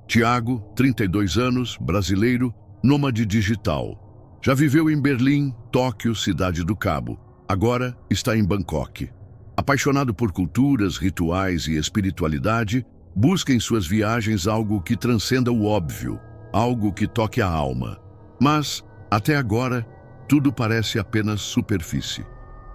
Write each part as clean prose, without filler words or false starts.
Tiago, 32 anos, brasileiro, nômade digital. Já viveu em Berlim, Tóquio, Cidade do Cabo. Agora está em Bangkok. Apaixonado por culturas, rituais e espiritualidade, busca em suas viagens algo que transcenda o óbvio, algo que toque a alma. Mas, até agora, tudo parece apenas superfície.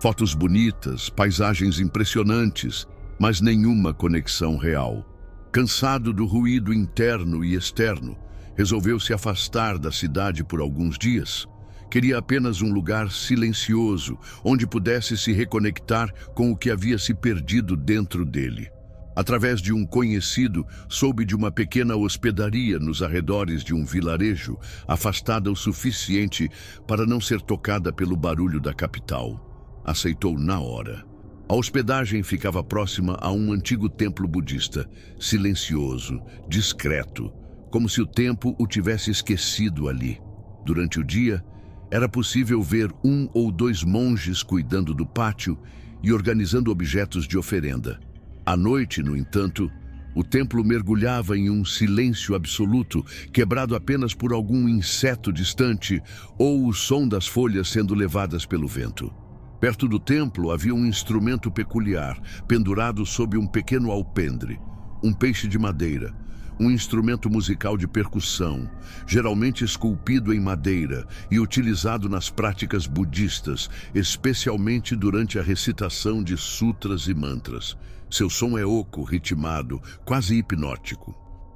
Fotos bonitas, paisagens impressionantes, mas nenhuma conexão real. Cansado do ruído interno e externo, resolveu se afastar da cidade por alguns dias. Queria apenas um lugar silencioso, onde pudesse se reconectar com o que havia se perdido dentro dele. Através de um conhecido, soube de uma pequena hospedaria nos arredores de um vilarejo, afastada o suficiente para não ser tocada pelo barulho da capital. Aceitou na hora. A hospedagem ficava próxima a um antigo templo budista, silencioso, discreto, como se o tempo o tivesse esquecido ali. Durante o dia, era possível ver 1 ou 2 monges cuidando do pátio e organizando objetos de oferenda. À noite, no entanto, o templo mergulhava em um silêncio absoluto, quebrado apenas por algum inseto distante ou o som das folhas sendo levadas pelo vento. Perto do templo havia um instrumento peculiar, pendurado sob um pequeno alpendre, um peixe de madeira, um instrumento musical de percussão, geralmente esculpido em madeira e utilizado nas práticas budistas, especialmente durante a recitação de sutras e mantras. Seu som é oco, ritmado, quase hipnótico.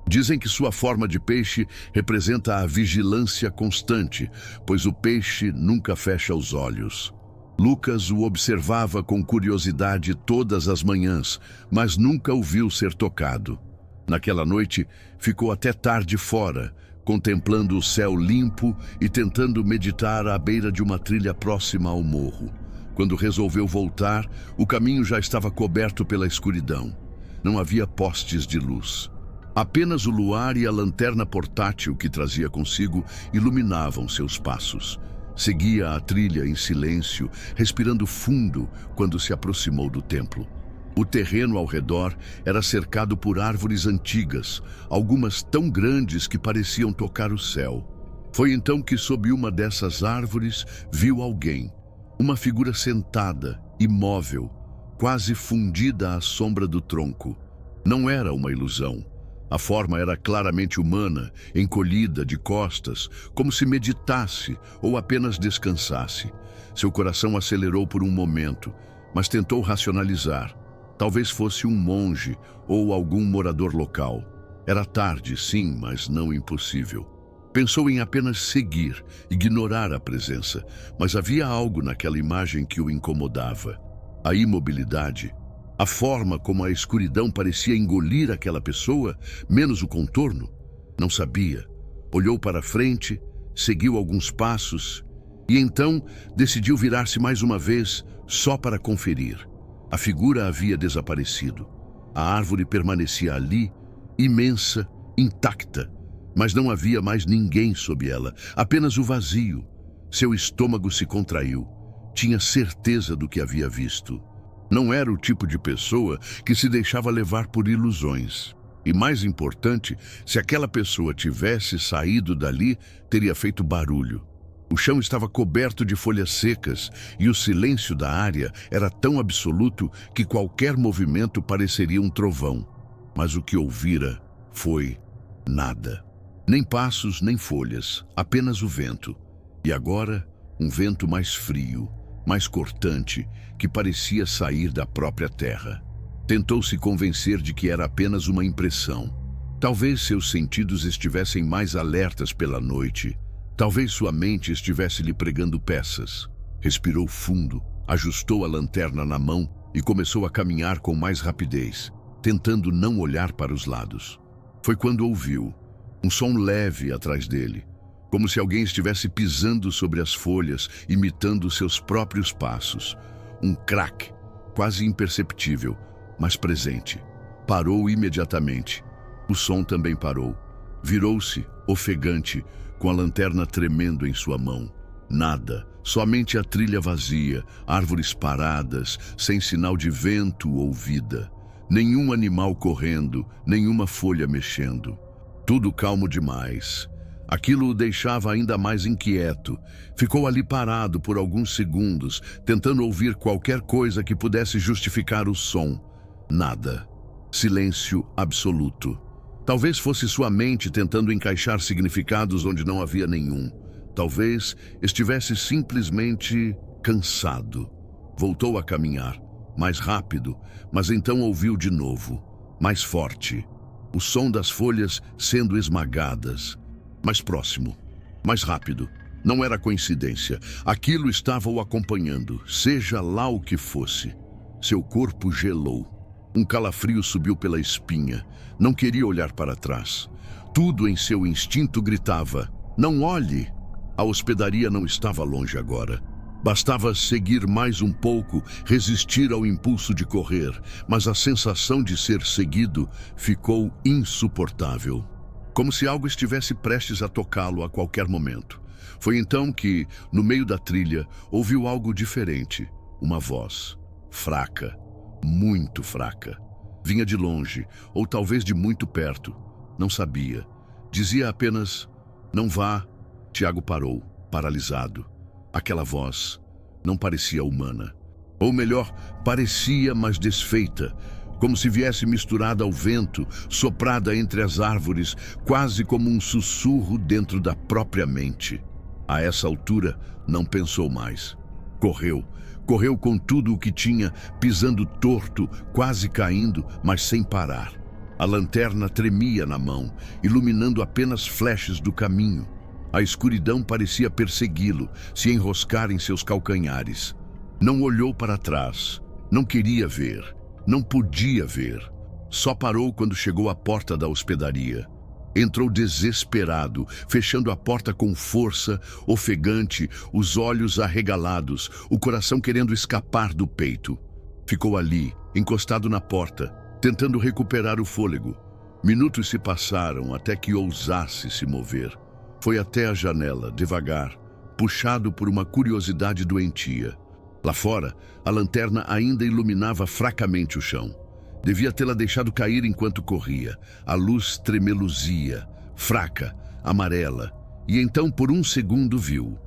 Dizem que sua forma de peixe representa a vigilância constante, pois o peixe nunca fecha os olhos. Lucas o observava com curiosidade todas as manhãs, mas nunca o viu ser tocado. Naquela noite, ficou até tarde fora, contemplando o céu limpo e tentando meditar à beira de uma trilha próxima ao morro. Quando resolveu voltar, o caminho já estava coberto pela escuridão. Não havia postes de luz. Apenas o luar e a lanterna portátil que trazia consigo iluminavam seus passos. Seguia a trilha em silêncio, respirando fundo quando se aproximou do templo. O terreno ao redor era cercado por árvores antigas, algumas tão grandes que pareciam tocar o céu. Foi então que, sob uma dessas árvores, viu alguém. Uma figura sentada, imóvel, quase fundida à sombra do tronco. Não era uma ilusão. A forma era claramente humana, encolhida de costas, como se meditasse ou apenas descansasse. Seu coração acelerou por um momento, mas tentou racionalizar. Talvez fosse um monge ou algum morador local. Era tarde, sim, mas não impossível. Pensou em apenas seguir, ignorar a presença, mas havia algo naquela imagem que o incomodava. A imobilidade. A forma como a escuridão parecia engolir aquela pessoa, menos o contorno. Não sabia. Olhou para frente, seguiu alguns passos e então decidiu virar-se mais uma vez só para conferir. A figura havia desaparecido. A árvore permanecia ali, imensa, intacta, mas não havia mais ninguém sob ela, apenas o vazio. Seu estômago se contraiu. Tinha certeza do que havia visto. Não era o tipo de pessoa que se deixava levar por ilusões. E mais importante, se aquela pessoa tivesse saído dali, teria feito barulho. O chão estava coberto de folhas secas e o silêncio da área era tão absoluto que qualquer movimento pareceria um trovão. Mas o que ouvira foi nada. Nem passos, nem folhas, apenas o vento. E agora, um vento mais frio, mais cortante, que parecia sair da própria terra. Tentou se convencer de que era apenas uma impressão. Talvez seus sentidos estivessem mais alertas pela noite. Talvez sua mente estivesse lhe pregando peças. Respirou fundo, ajustou a lanterna na mão e começou a caminhar com mais rapidez, tentando não olhar para os lados. Foi quando ouviu um som leve atrás dele, como se alguém estivesse pisando sobre as folhas, imitando seus próprios passos. Um crack, quase imperceptível, mas presente. Parou imediatamente. O som também parou. Virou-se, ofegante, com a lanterna tremendo em sua mão. Nada, somente a trilha vazia, árvores paradas, sem sinal de vento ou vida. Nenhum animal correndo, nenhuma folha mexendo. Tudo calmo demais. Aquilo o deixava ainda mais inquieto. Ficou ali parado por alguns segundos, tentando ouvir qualquer coisa que pudesse justificar o som. Nada. Silêncio absoluto. Talvez fosse sua mente tentando encaixar significados onde não havia nenhum. Talvez estivesse simplesmente cansado. Voltou a caminhar, mais rápido, mas então ouviu de novo, mais forte. O som das folhas sendo esmagadas. Mais próximo, mais rápido. Não era coincidência. Aquilo estava o acompanhando, seja lá o que fosse. Seu corpo gelou. Um calafrio subiu pela espinha. Não queria olhar para trás. Tudo em seu instinto gritava: não olhe! A hospedaria não estava longe agora. Bastava seguir mais um pouco, resistir ao impulso de correr, mas a sensação de ser seguido ficou insuportável. Como se algo estivesse prestes a tocá-lo a qualquer momento. Foi então que, no meio da trilha, ouviu algo diferente. Uma voz, fraca, muito fraca. Vinha de longe, ou talvez de muito perto. Não sabia. Dizia apenas: não vá. Tiago parou, paralisado. Aquela voz não parecia humana. Ou melhor, parecia, mas desfeita. Como se viesse misturada ao vento, soprada entre as árvores, quase como um sussurro dentro da própria mente. A essa altura, não pensou mais. Correu. Correu com tudo o que tinha, pisando torto, quase caindo, mas sem parar. A lanterna tremia na mão, iluminando apenas flashes do caminho. A escuridão parecia persegui-lo, se enroscar em seus calcanhares. Não olhou para trás. Não queria ver. Não podia ver. Só parou quando chegou à porta da hospedaria. Entrou desesperado, fechando a porta com força, ofegante, os olhos arregalados, o coração querendo escapar do peito. Ficou ali, encostado na porta, tentando recuperar o fôlego. Minutos se passaram até que ousasse se mover. Foi até a janela, devagar, puxado por uma curiosidade doentia. Lá fora, a lanterna ainda iluminava fracamente o chão. Devia tê-la deixado cair enquanto corria. A luz tremeluzia, fraca, amarela, e então por um segundo viu.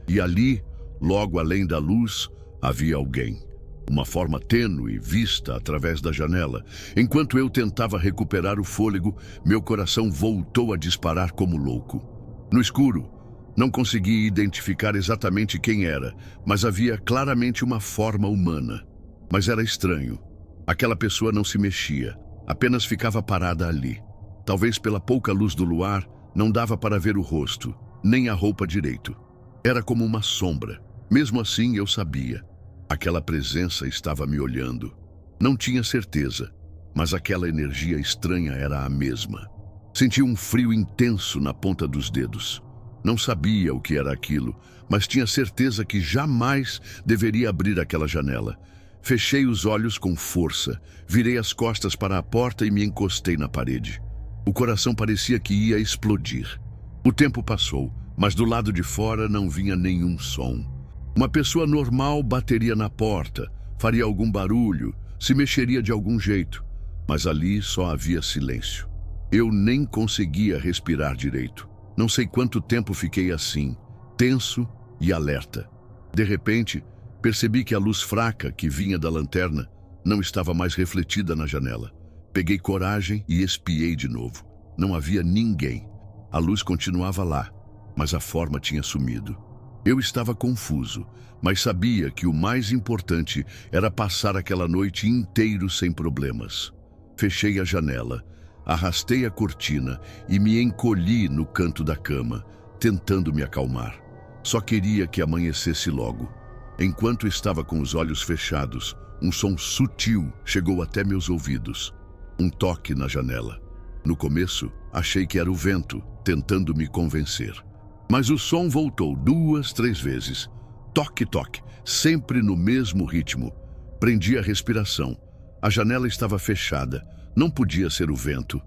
E ali, logo além da luz, havia alguém. Uma forma tênue vista através da janela. Enquanto eu tentava recuperar o fôlego, meu coração voltou a disparar como louco. No escuro, não consegui identificar exatamente quem era, mas havia claramente uma forma humana. Mas era estranho. Aquela pessoa não se mexia, apenas ficava parada ali. Talvez pela pouca luz do luar, não dava para ver o rosto, nem a roupa direito. Era como uma sombra. Mesmo assim, eu sabia. Aquela presença estava me olhando. Não tinha certeza, mas aquela energia estranha era a mesma. Senti um frio intenso na ponta dos dedos. Não sabia o que era aquilo, mas tinha certeza que jamais deveria abrir aquela janela. Fechei os olhos com força, virei as costas para a porta e me encostei na parede. O coração parecia que ia explodir. O tempo passou, mas do lado de fora não vinha nenhum som. Uma pessoa normal bateria na porta, faria algum barulho, se mexeria de algum jeito, mas ali só havia silêncio. Eu nem conseguia respirar direito. Não sei quanto tempo fiquei assim, tenso e alerta. De repente, percebi que a luz fraca que vinha da lanterna não estava mais refletida na janela. Peguei coragem e espiei de novo. Não havia ninguém. A luz continuava lá, mas a forma tinha sumido. Eu estava confuso, mas sabia que o mais importante era passar aquela noite inteira sem problemas. Fechei a janela, arrastei a cortina e me encolhi no canto da cama, tentando me acalmar. Só queria que amanhecesse logo. Enquanto estava com os olhos fechados, um som sutil chegou até meus ouvidos. Um toque na janela. No começo, achei que era o vento, tentando me convencer. Mas o som voltou 2, 3 vezes. Toque, toque, sempre no mesmo ritmo. Prendi a respiração. A janela estava fechada. Não podia ser o vento.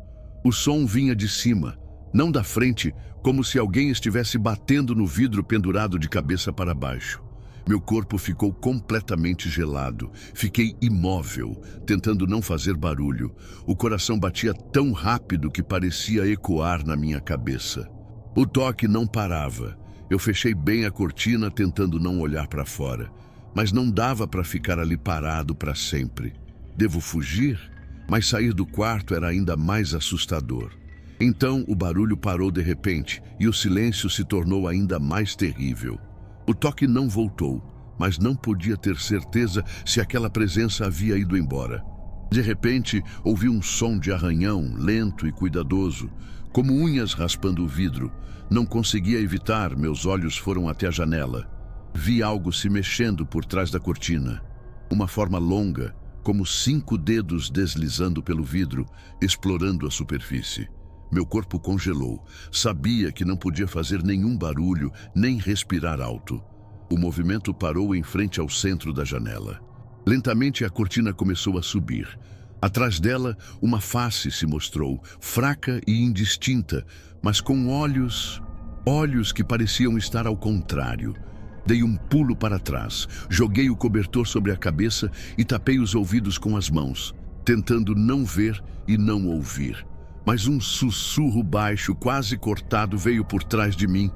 O som vinha de cima, não da frente, como se alguém estivesse batendo no vidro pendurado de cabeça para baixo. Meu corpo ficou completamente gelado. Fiquei imóvel, tentando não fazer barulho. O coração batia tão rápido que parecia ecoar na minha cabeça. O toque não parava. Eu fechei bem a cortina, tentando não olhar para fora. Mas não dava para ficar ali parado para sempre. Devo fugir? Mas sair do quarto era ainda mais assustador. Então o barulho parou de repente e o silêncio se tornou ainda mais terrível. O toque não voltou, mas não podia ter certeza se aquela presença havia ido embora. De repente, ouvi um som de arranhão, lento e cuidadoso, como unhas raspando o vidro. Não conseguia evitar, meus olhos foram até a janela. Vi algo se mexendo por trás da cortina. Uma forma longa, como 5 dedos deslizando pelo vidro, explorando a superfície. Meu corpo congelou. Sabia que não podia fazer nenhum barulho, nem respirar alto. O movimento parou em frente ao centro da janela. Lentamente a cortina começou a subir. Atrás dela, uma face se mostrou, fraca e indistinta, mas com olhos que pareciam estar ao contrário. Dei um pulo para trás, joguei o cobertor sobre a cabeça e tapei os ouvidos com as mãos, tentando não ver e não ouvir. Mas um sussurro baixo, quase cortado, veio por trás de mim.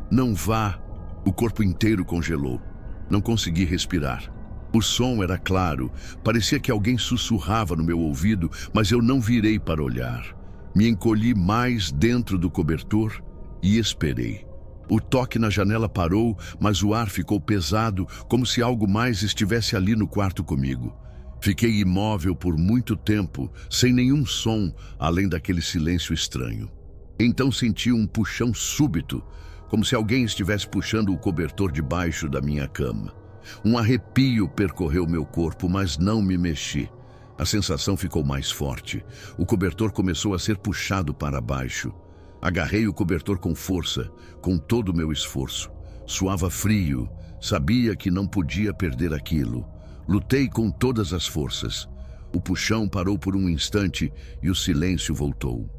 Não vá! O corpo inteiro congelou. Não consegui respirar. O som era claro, parecia que alguém sussurrava no meu ouvido, mas eu não virei para olhar. Me encolhi mais dentro do cobertor e esperei. O toque na janela parou, mas o ar ficou pesado, como se algo mais estivesse ali no quarto comigo. Fiquei imóvel por muito tempo, sem nenhum som, além daquele silêncio estranho. Então senti um puxão súbito, como se alguém estivesse puxando o cobertor debaixo da minha cama. Um arrepio percorreu meu corpo, mas não me mexi. A sensação ficou mais forte. O cobertor começou a ser puxado para baixo. Agarrei o cobertor com força, com todo o meu esforço. Suava frio, sabia que não podia perder aquilo. Lutei com todas as forças. O puxão parou por um instante e o silêncio voltou.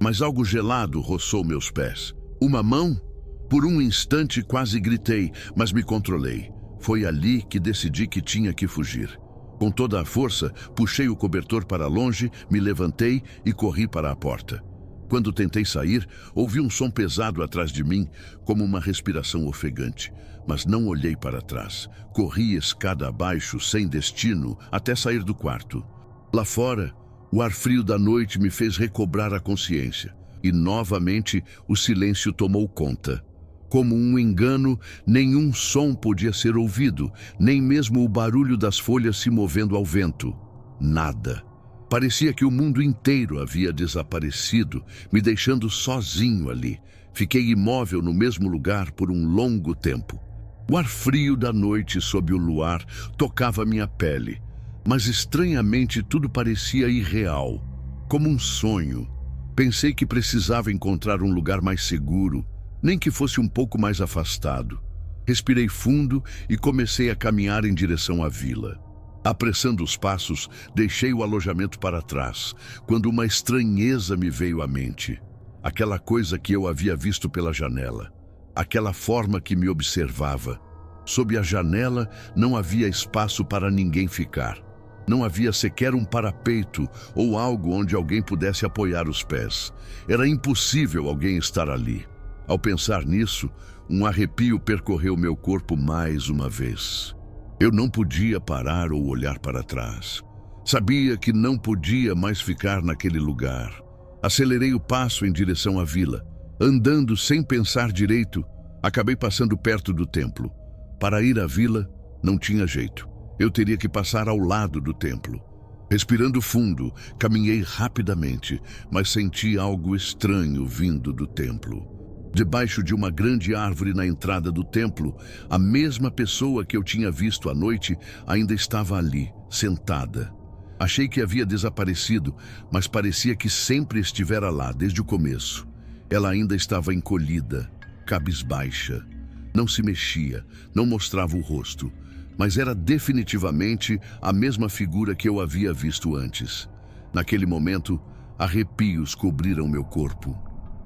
Mas algo gelado roçou meus pés. Uma mão? Por um instante quase gritei, mas me controlei. Foi ali que decidi que tinha que fugir. Com toda a força, puxei o cobertor para longe, me levantei e corri para a porta. Quando tentei sair, ouvi um som pesado atrás de mim, como uma respiração ofegante. Mas não olhei para trás. Corri escada abaixo, sem destino, até sair do quarto. Lá fora, o ar frio da noite me fez recobrar a consciência. E novamente o silêncio tomou conta. Como um engano, nenhum som podia ser ouvido, nem mesmo o barulho das folhas se movendo ao vento. Nada. Parecia que o mundo inteiro havia desaparecido, me deixando sozinho ali. Fiquei imóvel no mesmo lugar por um longo tempo. O ar frio da noite sob o luar tocava minha pele, mas estranhamente tudo parecia irreal, como um sonho. Pensei que precisava encontrar um lugar mais seguro, nem que fosse um pouco mais afastado. Respirei fundo e comecei a caminhar em direção à vila. Apressando os passos, deixei o alojamento para trás, quando uma estranheza me veio à mente. Aquela coisa que eu havia visto pela janela. Aquela forma que me observava. Sob a janela não havia espaço para ninguém ficar. Não havia sequer um parapeito ou algo onde alguém pudesse apoiar os pés. Era impossível alguém estar ali. Ao pensar nisso, um arrepio percorreu meu corpo mais uma vez. Eu não podia parar ou olhar para trás. Sabia que não podia mais ficar naquele lugar. Acelerei o passo em direção à vila. Andando sem pensar direito, acabei passando perto do templo. Para ir à vila, não tinha jeito. Eu teria que passar ao lado do templo. Respirando fundo, caminhei rapidamente, mas senti algo estranho vindo do templo. Debaixo de uma grande árvore na entrada do templo, a mesma pessoa que eu tinha visto à noite ainda estava ali, sentada. Achei que havia desaparecido, mas parecia que sempre estivera lá desde o começo. Ela ainda estava encolhida, cabisbaixa. Não se mexia, não mostrava o rosto, mas era definitivamente a mesma figura que eu havia visto antes. Naquele momento, arrepios cobriram meu corpo.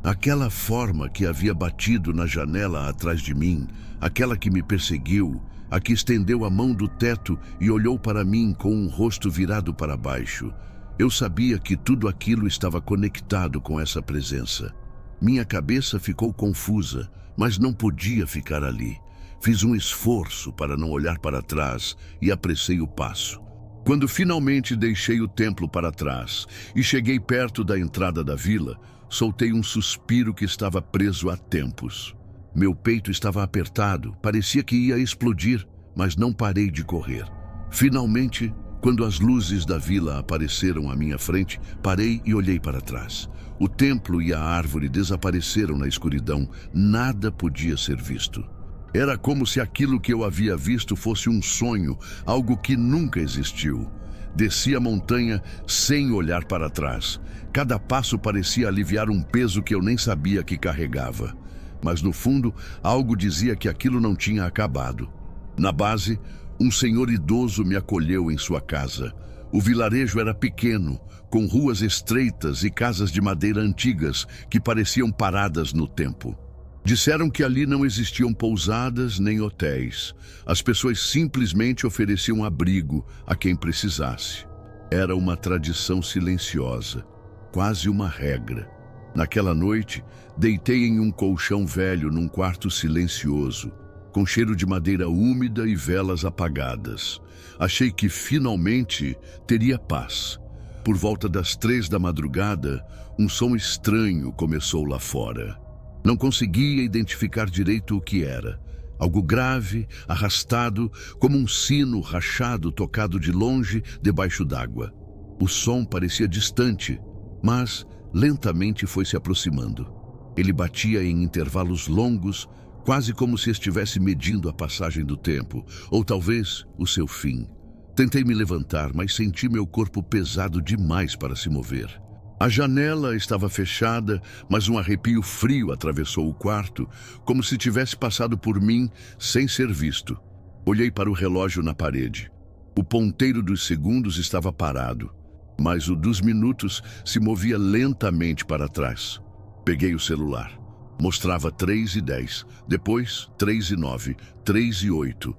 Aquela forma que havia batido na janela atrás de mim, aquela que me perseguiu, a que estendeu a mão do teto e olhou para mim com um rosto virado para baixo. Eu sabia que tudo aquilo estava conectado com essa presença. Minha cabeça ficou confusa, mas não podia ficar ali. Fiz um esforço para não olhar para trás e apressei o passo. Quando finalmente deixei o templo para trás e cheguei perto da entrada da vila, soltei um suspiro que estava preso há tempos. Meu peito estava apertado, parecia que ia explodir, mas não parei de correr. Finalmente, quando as luzes da vila apareceram à minha frente, parei e olhei para trás. O templo e a árvore desapareceram na escuridão, nada podia ser visto. Era como se aquilo que eu havia visto fosse um sonho, algo que nunca existiu. Desci a montanha sem olhar para trás. Cada passo parecia aliviar um peso que eu nem sabia que carregava. Mas no fundo, algo dizia que aquilo não tinha acabado. Na base, um senhor idoso me acolheu em sua casa. O vilarejo era pequeno, com ruas estreitas e casas de madeira antigas que pareciam paradas no tempo. Disseram que ali não existiam pousadas nem hotéis. As pessoas simplesmente ofereciam abrigo a quem precisasse. Era uma tradição silenciosa, quase uma regra. Naquela noite, deitei em um colchão velho num quarto silencioso, com cheiro de madeira úmida e velas apagadas. Achei que finalmente teria paz. Por volta das 3 da madrugada, um som estranho começou lá fora. Não conseguia identificar direito o que era. Algo grave, arrastado, como um sino rachado tocado de longe debaixo d'água. O som parecia distante, mas lentamente foi se aproximando. Ele batia em intervalos longos, quase como se estivesse medindo a passagem do tempo, ou talvez o seu fim. Tentei me levantar, mas senti meu corpo pesado demais para se mover. A janela estava fechada, mas um arrepio frio atravessou o quarto, como se tivesse passado por mim sem ser visto. Olhei para o relógio na parede. O ponteiro dos segundos estava parado, mas o dos minutos se movia lentamente para trás. Peguei o celular. Mostrava 3:10, depois 3:09, 3:08.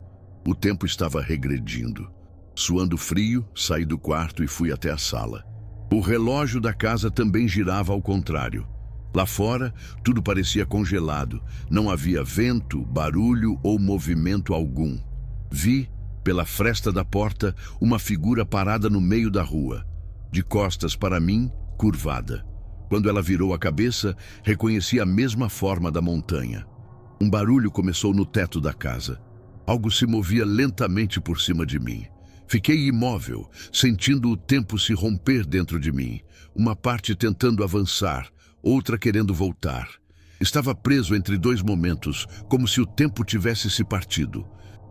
O tempo estava regredindo. Suando frio, saí do quarto e fui até a sala. O relógio da casa também girava ao contrário. Lá fora, tudo parecia congelado. Não havia vento, barulho ou movimento algum. Vi, pela fresta da porta, uma figura parada no meio da rua, de costas para mim, curvada. Quando ela virou a cabeça, reconheci a mesma forma da montanha. Um barulho começou no teto da casa. Algo se movia lentamente por cima de mim. Fiquei imóvel, sentindo o tempo se romper dentro de mim. Uma parte tentando avançar, outra querendo voltar. Estava preso entre dois momentos, como se o tempo tivesse se partido.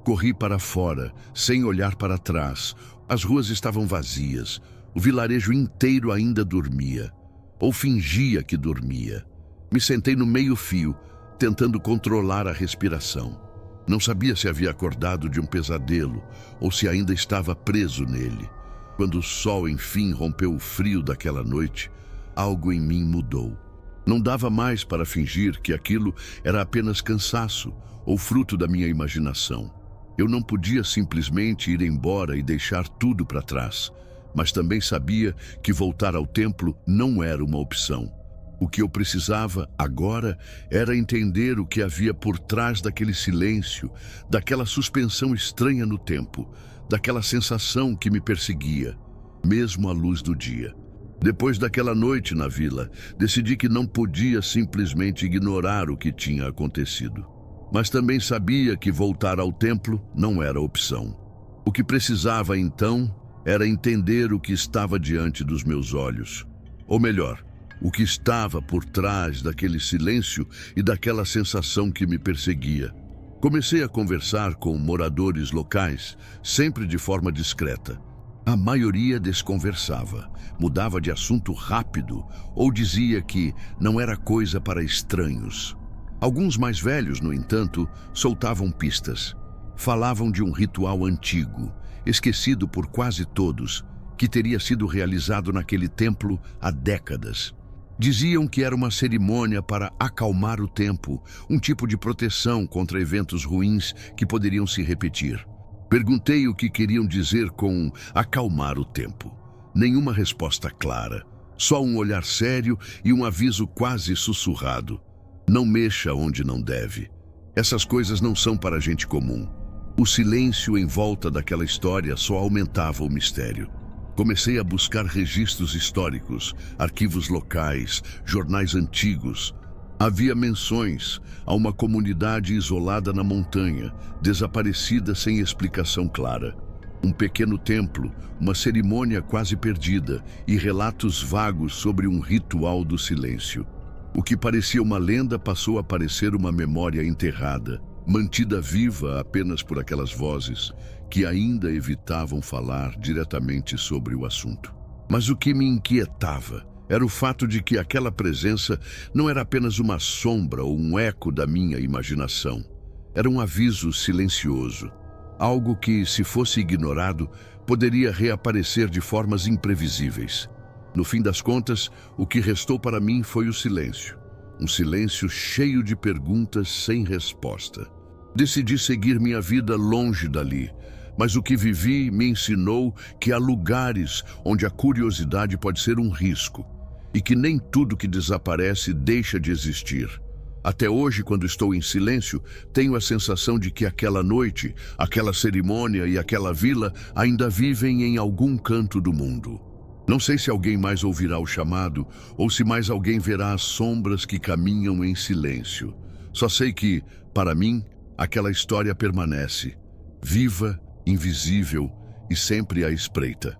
Corri para fora, sem olhar para trás. As ruas estavam vazias. O vilarejo inteiro ainda dormia. Ou fingia que dormia. Me sentei no meio-fio, tentando controlar a respiração. Não sabia se havia acordado de um pesadelo ou se ainda estava preso nele. Quando o sol, enfim, rompeu o frio daquela noite, algo em mim mudou. Não dava mais para fingir que aquilo era apenas cansaço ou fruto da minha imaginação. Eu não podia simplesmente ir embora e deixar tudo para trás, mas também sabia que voltar ao templo não era uma opção. O que eu precisava agora era entender o que havia por trás daquele silêncio, daquela suspensão estranha no tempo, daquela sensação que me perseguia, mesmo à luz do dia. Depois daquela noite na vila, decidi que não podia simplesmente ignorar o que tinha acontecido. Mas também sabia que voltar ao templo não era opção. O que precisava então era entender o que estava diante dos meus olhos. Ou melhor, o que estava por trás daquele silêncio e daquela sensação que me perseguia. Comecei a conversar com moradores locais, sempre de forma discreta. A maioria desconversava, mudava de assunto rápido ou dizia que não era coisa para estranhos. Alguns mais velhos, no entanto, soltavam pistas. Falavam de um ritual antigo, esquecido por quase todos, que teria sido realizado naquele templo há décadas. Diziam que era uma cerimônia para acalmar o tempo, um tipo de proteção contra eventos ruins que poderiam se repetir. Perguntei o que queriam dizer com acalmar o tempo. Nenhuma resposta clara, só um olhar sério e um aviso quase sussurrado. Não mexa onde não deve. Essas coisas não são para gente comum. O silêncio em volta daquela história só aumentava o mistério. Comecei a buscar registros históricos, arquivos locais, jornais antigos. Havia menções a uma comunidade isolada na montanha, desaparecida sem explicação clara. Um pequeno templo, uma cerimônia quase perdida e relatos vagos sobre um ritual do silêncio. O que parecia uma lenda passou a parecer uma memória enterrada, mantida viva apenas por aquelas vozes que ainda evitavam falar diretamente sobre o assunto. Mas o que me inquietava era o fato de que aquela presença não era apenas uma sombra ou um eco da minha imaginação. Era um aviso silencioso, algo que, se fosse ignorado, poderia reaparecer de formas imprevisíveis. No fim das contas, o que restou para mim foi o silêncio. Um silêncio cheio de perguntas sem resposta. Decidi seguir minha vida longe dali, mas o que vivi me ensinou que há lugares onde a curiosidade pode ser um risco e que nem tudo que desaparece deixa de existir. Até hoje, quando estou em silêncio, tenho a sensação de que aquela noite, aquela cerimônia e aquela vila ainda vivem em algum canto do mundo. Não sei se alguém mais ouvirá o chamado ou se mais alguém verá as sombras que caminham em silêncio. Só sei que, para mim, aquela história permanece, viva, invisível e sempre à espreita.